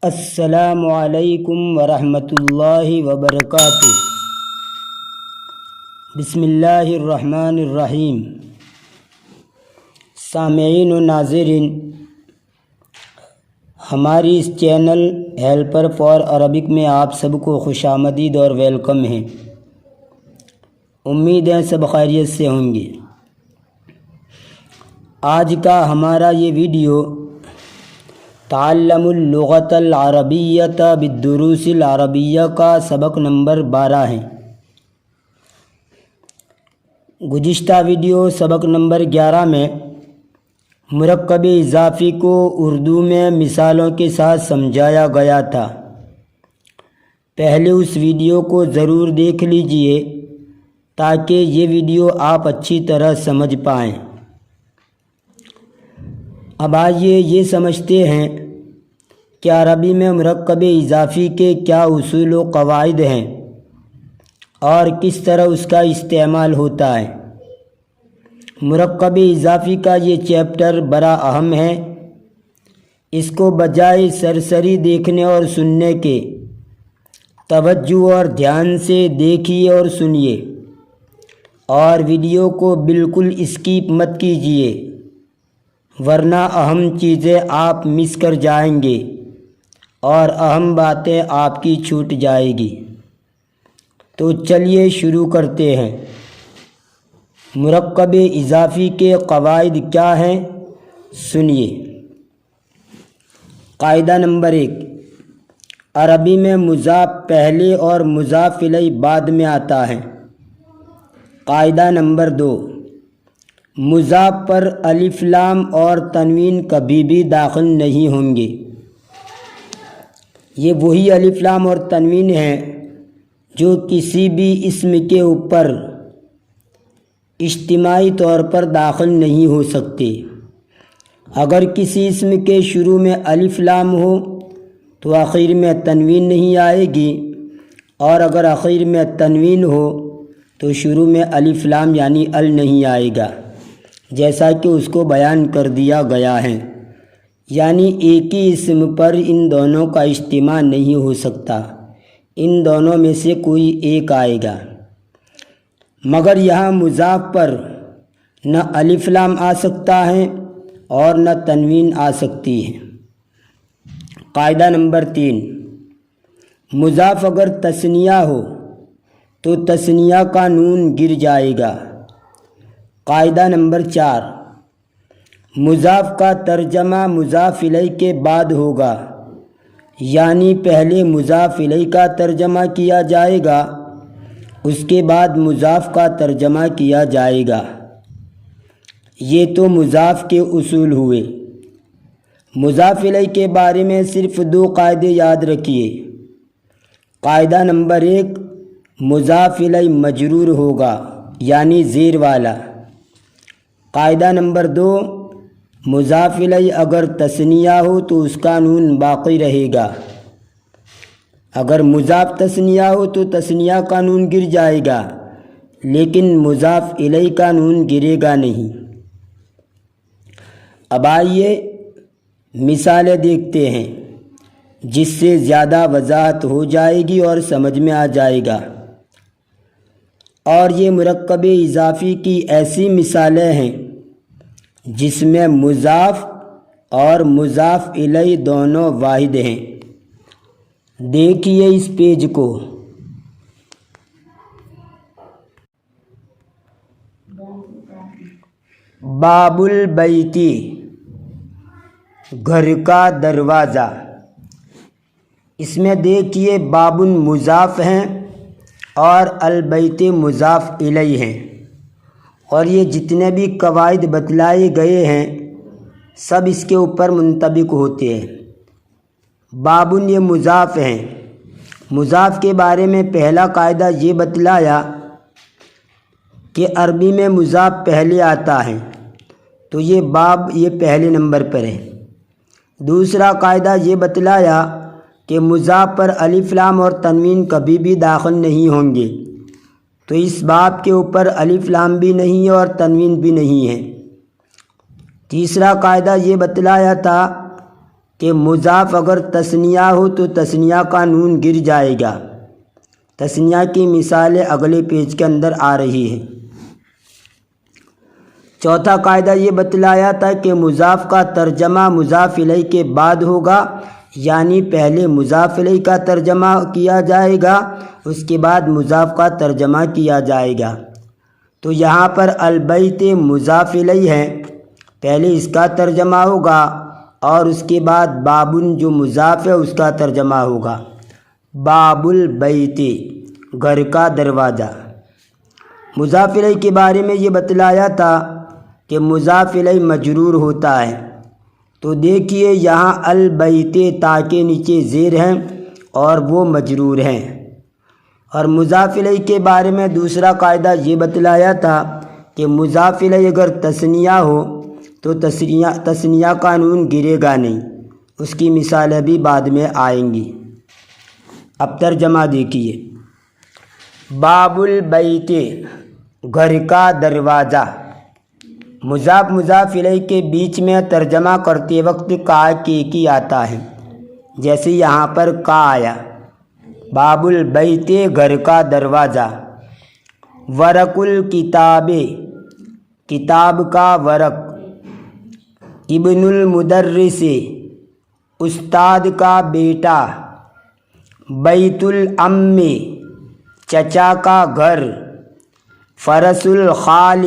السلام علیکم ورحمۃ اللہ وبرکاتہ۔ بسم اللہ الرحمن الرحیم۔ سامعین و ناظرین، ہماری اس چینل ہیلپر فار عربک میں آپ سب کو خوش آمدید اور ویلکم ہے۔ امید ہے سب خیریت سے ہوں گے۔ آج کا ہمارا یہ ویڈیو تعلم اللغۃ العربیۃ بالدروس العربیہ کا سبق نمبر 12 ہے۔ گزشتہ ویڈیو سبق نمبر 11 میں مرکب اضافی کو اردو میں مثالوں کے ساتھ سمجھایا گیا تھا۔ پہلے اس ویڈیو کو ضرور دیکھ لیجئے تاکہ یہ ویڈیو آپ اچھی طرح سمجھ پائیں۔ اب آئیے یہ سمجھتے ہیں کہ عربی میں مرکب اضافی کے کیا اصول و قواعد ہیں اور کس طرح اس کا استعمال ہوتا ہے۔ مرکب اضافی کا یہ چیپٹر بڑا اہم ہے۔ اس کو بجائے سرسری دیکھنے اور سننے کے توجہ اور دھیان سے دیکھیے اور سنیے، اور ویڈیو کو بالکل اسکپ مت کیجیے، ورنہ اہم چیزیں آپ مس کر جائیں گے اور اہم باتیں آپ کی چھوٹ جائے گی۔ تو چلیے شروع کرتے ہیں۔ مرکب اضافی کے قواعد کیا ہیں، سنیے۔ قاعدہ نمبر 1، عربی میں مضاف پہلے اور مضاف الیہ بعد میں آتا ہے۔ قاعدہ نمبر 2، مضاف پر الف لام اور تنوین کبھی بھی داخل نہیں ہوں گے۔ یہ وہی الف لام اور تنوین ہیں جو کسی بھی اسم کے اوپر اجتماعی طور پر داخل نہیں ہو سکتے۔ اگر کسی اسم کے شروع میں الف لام ہو تو آخر میں تنوین نہیں آئے گی، اور اگر آخر میں تنوین ہو تو شروع میں الف لام یعنی ال نہیں آئے گا، جیسا کہ اس کو بیان کر دیا گیا ہے۔ یعنی ایک ہی اسم پر ان دونوں کا اجتماع نہیں ہو سکتا، ان دونوں میں سے کوئی ایک آئے گا۔ مگر یہاں مضاف پر نہ الف لام آ سکتا ہے اور نہ تنوین آ سکتی ہے۔ قاعدہ نمبر 3، مضاف اگر تثنیہ ہو تو تثنیہ کا نون گر جائے گا۔ قاعدہ نمبر 4، مضاف کا ترجمہ مضاف الیہ کے بعد ہوگا، یعنی پہلے مضاف الیہ کا ترجمہ کیا جائے گا، اس کے بعد مضاف کا ترجمہ کیا جائے گا۔ یہ تو مضاف کے اصول ہوئے۔ مضاف الیہ کے بارے میں صرف 2 قاعدے یاد رکھیے۔ قاعدہ نمبر 1، مضاف الیہ مجرور ہوگا یعنی زیر والا۔ قاعدہ نمبر 2، مضاف الیہ اگر تثنیہ ہو تو اس کا نون باقی رہے گا۔ اگر مضاف تثنیہ ہو تو تثنیہ کا نون گر جائے گا، لیکن مضاف الیہ کا نون گرے گا نہیں۔ اب آئیے مثالیں دیکھتے ہیں، جس سے زیادہ وضاحت ہو جائے گی اور سمجھ میں آ جائے گا۔ اور یہ مرکب اضافی کی ایسی مثالیں ہیں جس میں مضاف اور مضاف الیہ دونوں واحد ہیں۔ دیکھیے اس پیج کو۔ باب البیت، گھر کا دروازہ۔ اس میں دیکھیے باب مضاف ہیں اور البیت مضاف الیہ ہیں، اور یہ جتنے بھی قواعد بتلائے گئے ہیں سب اس کے اوپر منطبق ہوتے ہیں۔ بابن یہ مضاف ہیں۔ مضاف کے بارے میں پہلا قاعدہ یہ بتلایا کہ عربی میں مضاف پہلے آتا ہے، تو یہ باب یہ پہلے نمبر پر ہے۔ دوسرا قاعدہ یہ بتلایا کہ مضاف پر الف لام اور تنوین کبھی بھی داخل نہیں ہوں گے، تو اس باب کے اوپر الف لام بھی نہیں ہے اور تنوین بھی نہیں ہے۔ تیسرا قاعدہ یہ بتلایا تھا کہ مضاف اگر تثنیہ ہو تو تثنیہ کا نون گر جائے گا۔ تثنیہ کی مثالیں اگلے پیج کے اندر آ رہی ہیں۔ چوتھا قاعدہ یہ بتلایا تھا کہ مضاف کا ترجمہ مضاف الیہ کے بعد ہوگا، یعنی پہلے مضاف الیہ کا ترجمہ کیا جائے گا، اس کے بعد مضاف کا ترجمہ کیا جائے گا۔ تو یہاں پر البیت مضاف الیہ ہے، پہلے اس کا ترجمہ ہوگا اور اس کے بعد بابن جو مضاف ہے اس کا ترجمہ ہوگا۔ باب البیت، گھر کا دروازہ۔ مضاف الیہ کے بارے میں یہ بتلایا تھا کہ مضاف الیہ مجرور ہوتا ہے، تو دیکھیے یہاں البیت تا کے نیچے زیر ہیں اور وہ مجرور ہیں۔ اور مضاف الیہ کے بارے میں دوسرا قاعدہ یہ بتلایا تھا کہ مضاف الیہ اگر تثنیہ ہو تو تثنیہ کا نون گرے گا نہیں، اس کی مثالیں بھی بعد میں آئیں گی۔ اب ترجمہ دیکھیے، باب البیت، گھر کا دروازہ۔ مضاف الیہ کے بیچ میں ترجمہ کرتے وقت کا کی آتا ہے، جیسے یہاں پر کا آیا، باب البیت گھر کا دروازہ۔ ورق الکتاب، کتاب کا ورق۔ ابن المدرس، استاد کا بیٹا۔ بیت الام، چچا کا گھر۔ فرس الخال،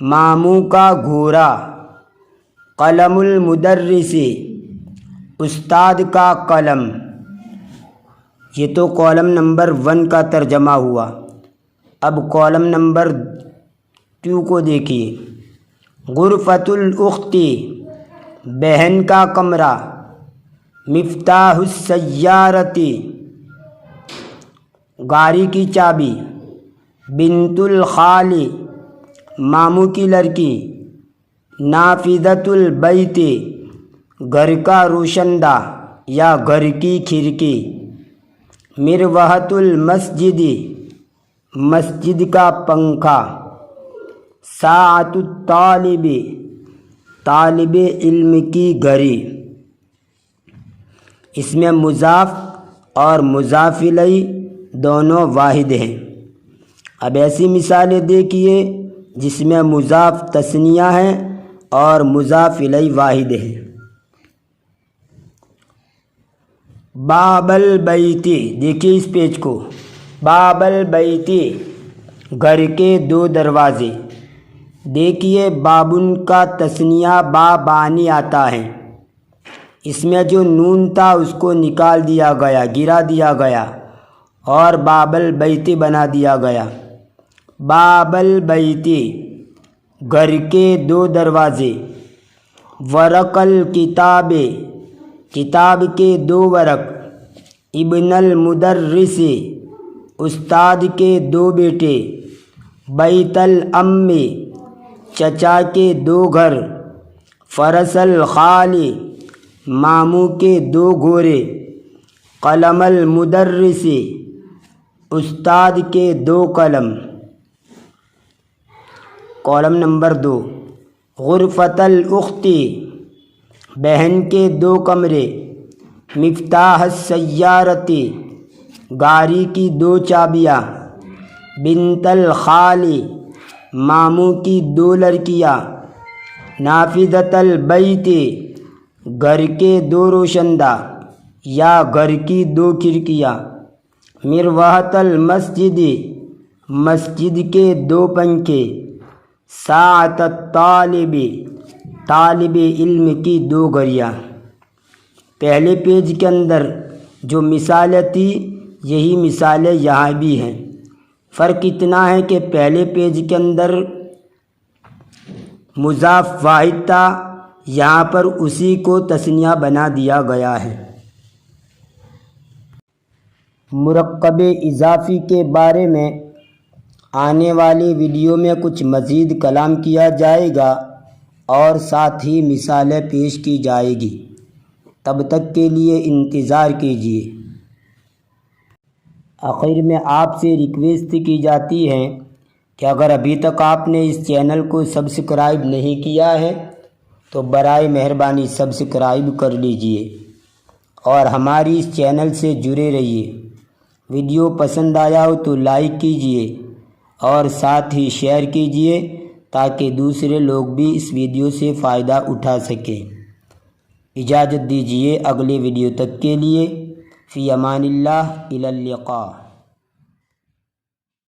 ماموں کا گھوڑا۔ قلم المدرس، استاد کا قلم۔ یہ تو کالم نمبر 1 کا ترجمہ ہوا۔ اب کالم نمبر 2 کو دیکھیے، غرفۃ الاخت، بہن کا کمرہ۔ مفتاح السیارۃ، گاڑی کی چابی۔ بنت الخال، ماموں کی لڑکی۔ نافذۃ البیت، گھر کا روشن دہ یا گھر کی کھڑکی۔ مروحۃ المسجد، مسجد کا پنکھا۔ ساعۃ الطالب، طالب علم کی گھڑی۔ اس میں مضاف اور مضاف الیہ دونوں واحد ہیں۔ اب ایسی مثالیں دیکھیے جس میں مضاف تثنیہ ہے اور مضاف الیہ واحد ہے۔ باب البیت، دیکھیے اس پیج کو، باب البیت، گھر کے 2 دروازے۔ دیکھیے بابن کا تثنیہ بابانی آتا ہے، اس میں جو نون تھا اس کو نکال دیا گیا، گرا دیا گیا اور باب البیت بنا دیا گیا۔ باب البیت، گھر کے 2 دروازے۔ ورق الکتاب، کتاب کے 2 ورق۔ ابن المدرس، استاد کے 2 بیٹے۔ بیت الام، چچا کے 2 گھر۔ فرس الخال، ماموں کے 2 گھوڑے۔ قلم المدرس، استاد کے 2 قلم۔ کالم نمبر 2، غرفۃ الاخت، بہن کے 2 کمرے۔ مفتاح السیارۃ، گاڑی کی 2 چابیاں۔ بنت الخال، ماموں کی 2 لڑکیاں۔ نافذۃ البیت، گھر کے 2 روشندہ یا گھر کی 2 کھڑکیاں۔ مروحۃ المسجد، مسجد کے 2 پنکھے۔ ساعۃ الطالب، طالب علم کی 2 گھڑیاں۔ پہلے پیج کے اندر جو مثالیں تھی یہی مثالیں یہاں بھی ہیں، فرق اتنا ہے کہ پہلے پیج کے اندر مضاف واحد تھا، یہاں پر اسی کو تثنیہ بنا دیا گیا ہے۔ مرکب اضافی کے بارے میں آنے والی ویڈیو میں کچھ مزید کلام کیا جائے گا اور ساتھ ہی مثالیں پیش کی جائے گی، تب تک کے لیے انتظار کیجیے۔ آخر میں آپ سے ریکویسٹ کی جاتی ہے کہ اگر ابھی تک آپ نے اس چینل کو سبسکرائب نہیں کیا ہے تو برائے مہربانی سبسکرائب کر لیجئے اور ہماری اس چینل سے جڑے رہیے۔ ویڈیو پسند آیا ہو تو لائک کیجئے اور ساتھ ہی شیئر کیجئے تاکہ دوسرے لوگ بھی اس ویڈیو سے فائدہ اٹھا سکیں۔ اجازت دیجئے اگلے ویڈیو تک کے لیے، فی امان اللہ، الی اللقاء۔